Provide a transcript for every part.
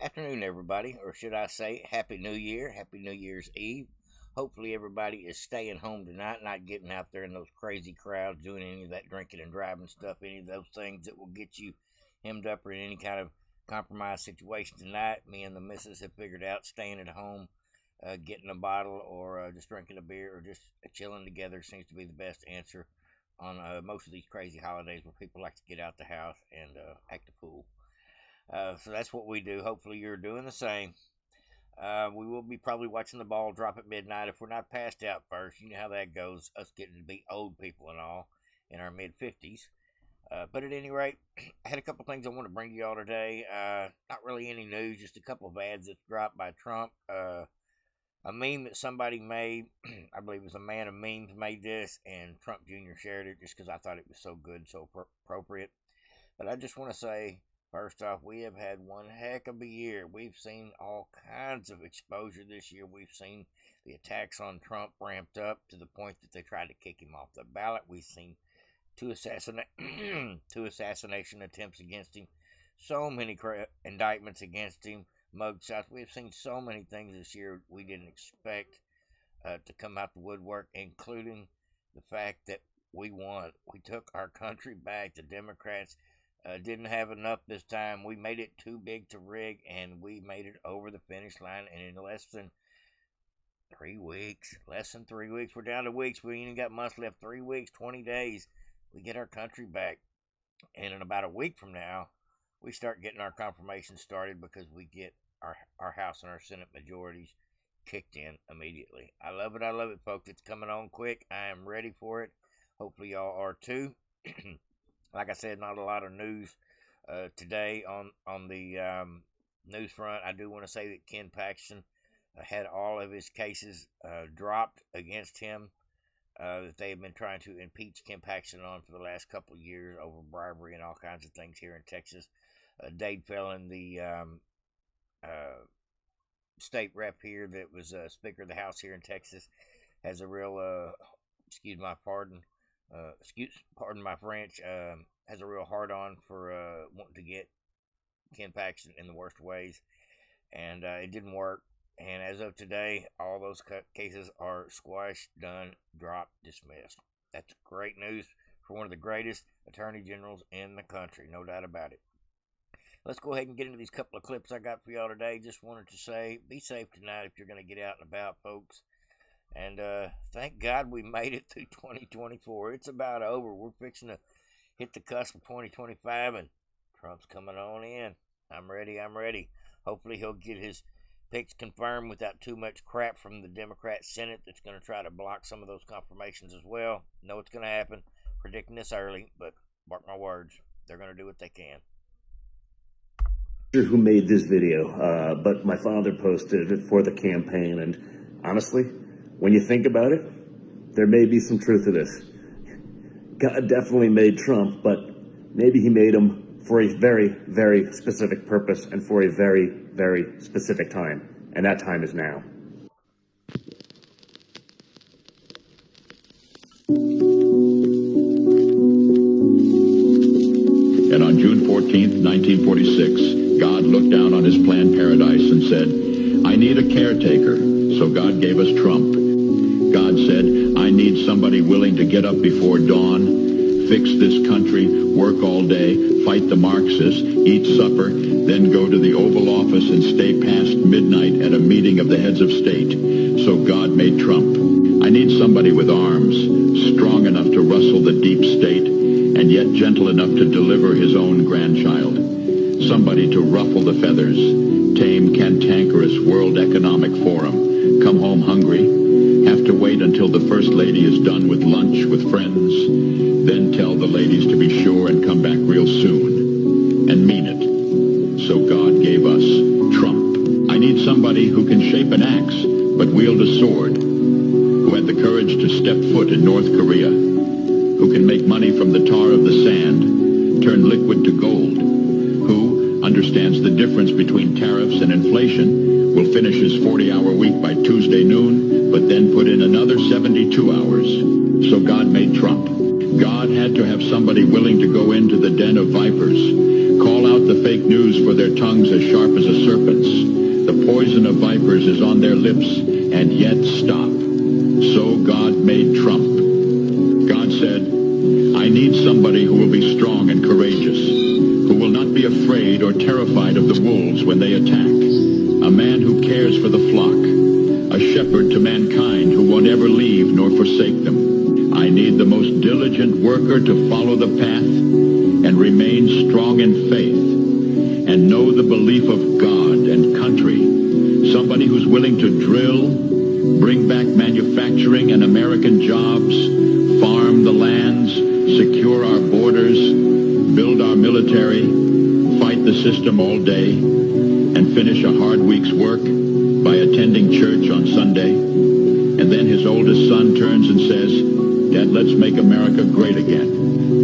Afternoon, everybody, or should I say, Happy New Year, Happy New Year's Eve. Hopefully, everybody is staying home tonight, not getting out there in those crazy crowds, doing any of that drinking and driving stuff, any of those things that will get you hemmed up or in any kind of compromised situation tonight. Me and the missus have figured out staying at home, getting a bottle, or just drinking a beer, or just chilling together seems to be the best answer on most of these crazy holidays where people like to get out the house and act a fool. So that's what we do. Hopefully you're doing the same. We will be probably watching the ball drop at midnight if we're not passed out first. You know how that goes, us getting to be old people and all in our mid-50s. But at any rate, I had a couple things I want to bring to y'all today. Not really any news, just a couple of ads that dropped by Trump. A meme that somebody made, I believe it was a man of memes made this, and Trump Jr. shared it just because I thought it was so good, so appropriate. But I just want to say, first off, we have had one heck of a year. We've seen all kinds of exposure this year. We've seen the attacks on Trump ramped up to the point that they tried to kick him off the ballot. We've seen two assassination attempts against him, so many indictments against him, mugshots. We've seen so many things this year we didn't expect to come out the woodwork, including the fact that we won. We took our country back. The Democrats didn't have enough this time. We made it too big to rig, and we made it over the finish line. And in less than 3 weeks, we're down to weeks. We ain't even got months left. 3 weeks, 20 days, we get our country back. And in about a week from now, we start getting our confirmation started because we get our House and our Senate majorities kicked in immediately. I love it, folks. It's coming on quick. I am ready for it. Hopefully y'all are too. Like I said, not a lot of news today on the news front. I do want to say that Ken Paxton had all of his cases dropped against him that they have been trying to impeach Ken Paxton on for the last couple of years over bribery and all kinds of things here in Texas. Dade Phelan, the state rep here that was Speaker of the House here in Texas, has a real, pardon my French, has a real hard-on for wanting to get Ken Paxton in the worst ways, and it didn't work. And as of today, all those cases are squashed, done, dropped, dismissed. That's great news for one of the greatest attorney generals in the country, no doubt about it. Let's go ahead and get into these couple of clips I got for y'all today. Just wanted to say, be safe tonight if you're going to get out and about, folks. And thank God we made it through 2024. It's about over. We're fixing to hit the cusp of 2025, and Trump's coming on in. I'm ready. Hopefully he'll get his picks confirmed without too much crap from the Democrat Senate that's going to try to block some of those confirmations as well. Know it's going to happen. Predicting this early, but mark my words, they're going to do what they can. Who made this video, but my father posted it for the campaign, and honestly, when you think about it, there may be some truth to this. God definitely made Trump, but maybe he made him for a very, very specific purpose and for a very, very specific time, and that time is now. And on June 14th, 1946, God looked down on his planned paradise and said, I need a caretaker. So God gave us Trump. God said, I need somebody willing to get up before dawn, fix this country, work all day, fight the Marxists, eat supper, then go to the Oval Office and stay past midnight at a meeting of the heads of state. So God made Trump. I need somebody with arms, strong enough to rustle the deep state, and yet gentle enough to deliver his own grandchild. Somebody to ruffle the feathers, tame cantankerous World Economic Forum, come home hungry, have to wait until the First Lady is done with lunch with friends, then tell the ladies to be sure and come back real soon, and mean it. So God gave us Trump. I need somebody who can shape an axe, but wield a sword, who had the courage to step foot in North Korea, who can make money from the tar of the sand, turn liquid to gold, who understands the difference between tariffs and inflation, will finish his 40-hour week by Tuesday noon, but then put in another 72 hours. So God made Trump. God had to have somebody willing to go into the den of vipers, Call out the fake news, for their tongues as sharp as a serpent's. The poison of vipers is on their lips, and yet stop. So God made Trump. God said, I need somebody who will be strong and courageous, who will not be afraid or terrified of the wolves when they attack. A man who cares for the flock, a shepherd to mankind who won't ever leave nor forsake them. I need the most diligent worker to follow the path and remain strong in faith and know the belief of God and country. Somebody who's willing to drill, bring back manufacturing and American jobs, farm the lands, secure our borders, build our military, fight the system all day, and finish a hard week's work by attending church on Sunday. And then his oldest son turns and says, Dad, let's make America great again.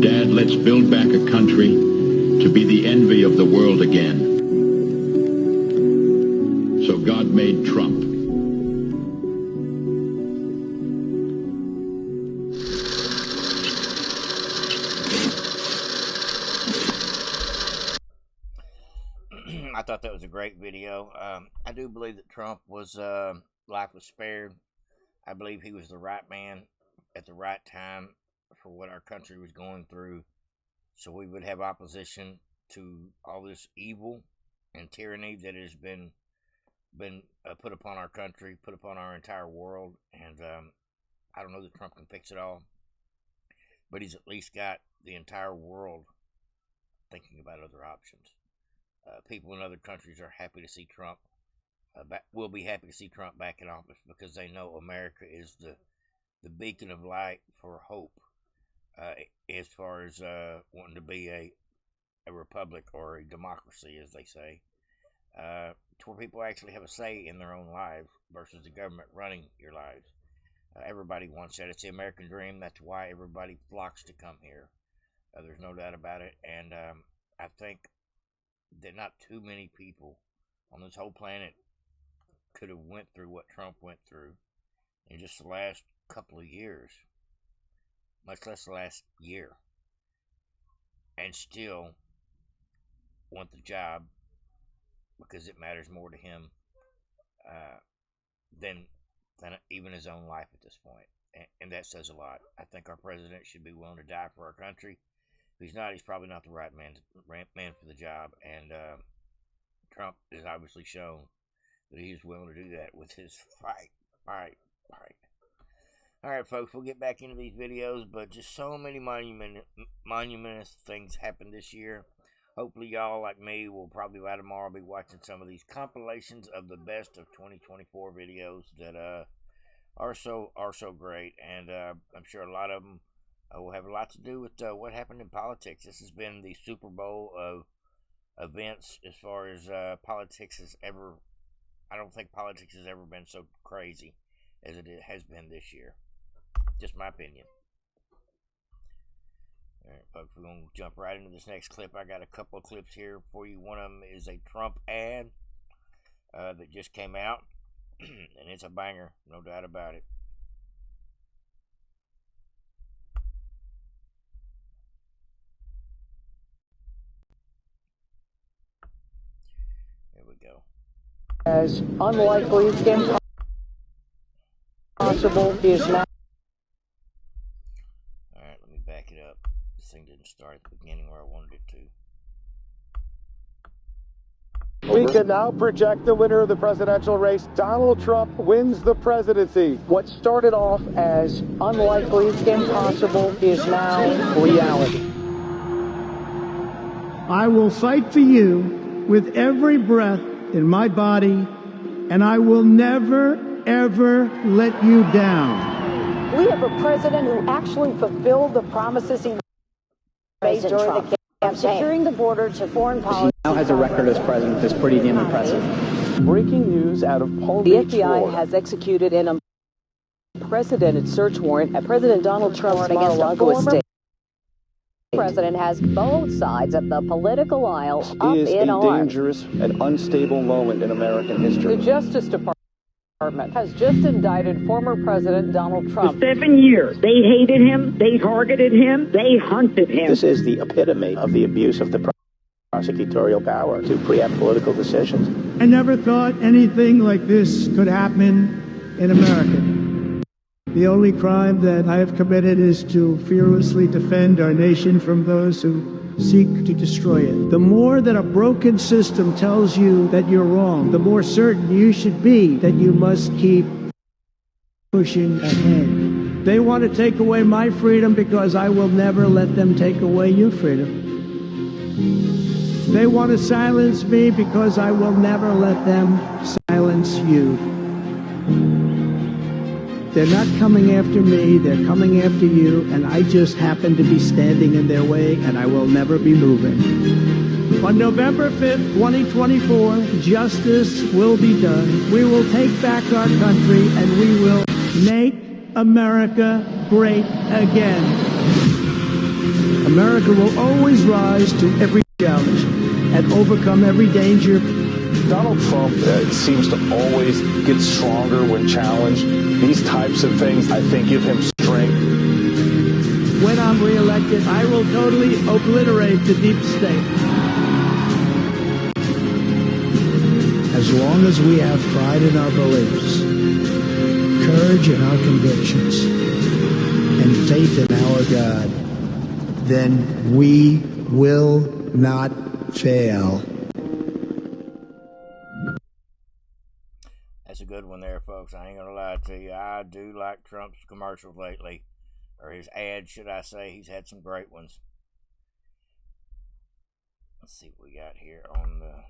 Dad, let's build back a country to be the envy of the world again. So God made Trump. I thought that was a great video. I do believe that Trump was, life was spared. I believe he was the right man at the right time for what our country was going through. So we would have opposition to all this evil and tyranny that has been put upon our country, put upon our entire world. And I don't know that Trump can fix it all, but he's at least got the entire world thinking about other options. People in other countries are happy to see Trump. Will be happy to see Trump back in office because they know America is the beacon of light for hope, as far as wanting to be a republic or a democracy, as they say, to where people actually have a say in their own lives versus the government running your lives. Everybody wants that. It's the American dream. That's why everybody flocks to come here. There's no doubt about it. And I think that not too many people on this whole planet could have went through what Trump went through in just the last couple of years, much less the last year, and still want the job because it matters more to him than even his own life at this point. And that says a lot. I think our president should be willing to die for our country. If he's not, he's probably not the right man for the job. And Trump has obviously shown that he's willing to do that with his fight. All right, folks, we'll get back into these videos, but just so many monumentous things happened this year. Hopefully, y'all, like me, will probably by tomorrow be watching some of these compilations of the best of 2024 videos that are so great, and I'm sure a lot of them will have a lot to do with what happened in politics. This has been the Super Bowl of events as far as politics has ever. I don't think politics has ever been so crazy as it has been this year. Just my opinion. All right, folks, we're going to jump right into this next clip. I got a couple of clips here for you. One of them is a Trump ad that just came out, and it's a banger, no doubt about it. Here we go. As unlikely, impossible is now. Alright, let me back it up. This thing didn't start at the beginning where I wanted it to. We can now project the winner of the presidential race. Donald Trump wins the presidency. What started off as unlikely, impossible is now reality. I will fight for you with every breath in my body, and I will never, ever let you down. We have a president who actually fulfilled the promises he made during the campaign, securing the border to foreign policy. He now has a record as president that's pretty damn impressive. Breaking news out of Palm The Beach, FBI Florida. has executed an unprecedented search warrant at President Donald Trump's Mar-a-Lago estate. The president has both sides of the political aisle up is in a arms. dangerous and unstable moment in American history. The Justice Department has just indicted former President Donald Trump. For 7 years, they hated him, they targeted him, they hunted him. This is the epitome of the abuse of the process. prosecutorial power to preempt political decisions. I never thought anything like this could happen in America. The only crime that I have committed is to fearlessly defend our nation from those who seek to destroy it. The more that a broken system tells you that you're wrong, the more certain you should be that you must keep pushing ahead. They want to take away my freedom because I will never let them take away your freedom. They want to silence me because I will never let them silence you. They're not coming after me, they're coming after you, and I just happen to be standing in their way, and I will never be moving. On November 5th, 2024, justice will be done. We will take back our country, and we will make America great again. America will always rise to every challenge and overcome every danger. Donald Trump seems to always get stronger when challenged. These types of things, I think, give him strength. When I'm reelected, I will totally obliterate the deep state. As long as we have pride in our beliefs, courage in our convictions, and faith in our God, then we will not fail. That's a good one there, folks. I ain't gonna lie to you. I do like Trump's commercials lately, or his ads, should I say. He's had some great ones. Let's see what we got here on the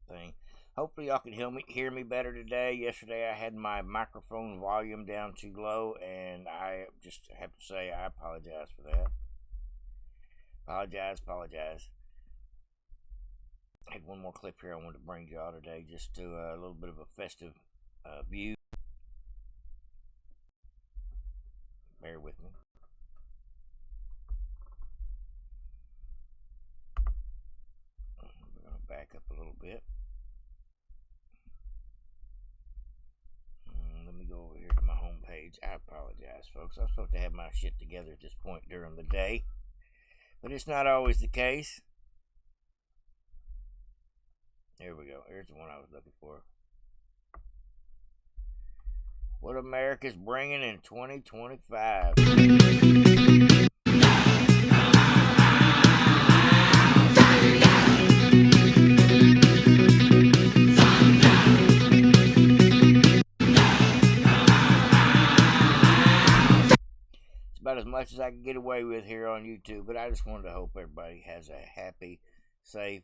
thing. Hopefully y'all can hear me better today. Yesterday I had my microphone volume down too low, and I just have to say I apologize for that. Apologize. I had one more clip here I wanted to bring y'all today, just to a little bit of a festive view. Bear with me. We're going to back up a little bit. Let me go over here to my home page. I apologize, folks. I'm supposed to have my shit together at this point during the day, but it's not always the case. Here we go. Here's the one I was looking for. What America's bringing in 2025. It's about as much as I can get away with here on YouTube, but I just wanted to hope everybody has a happy, safe,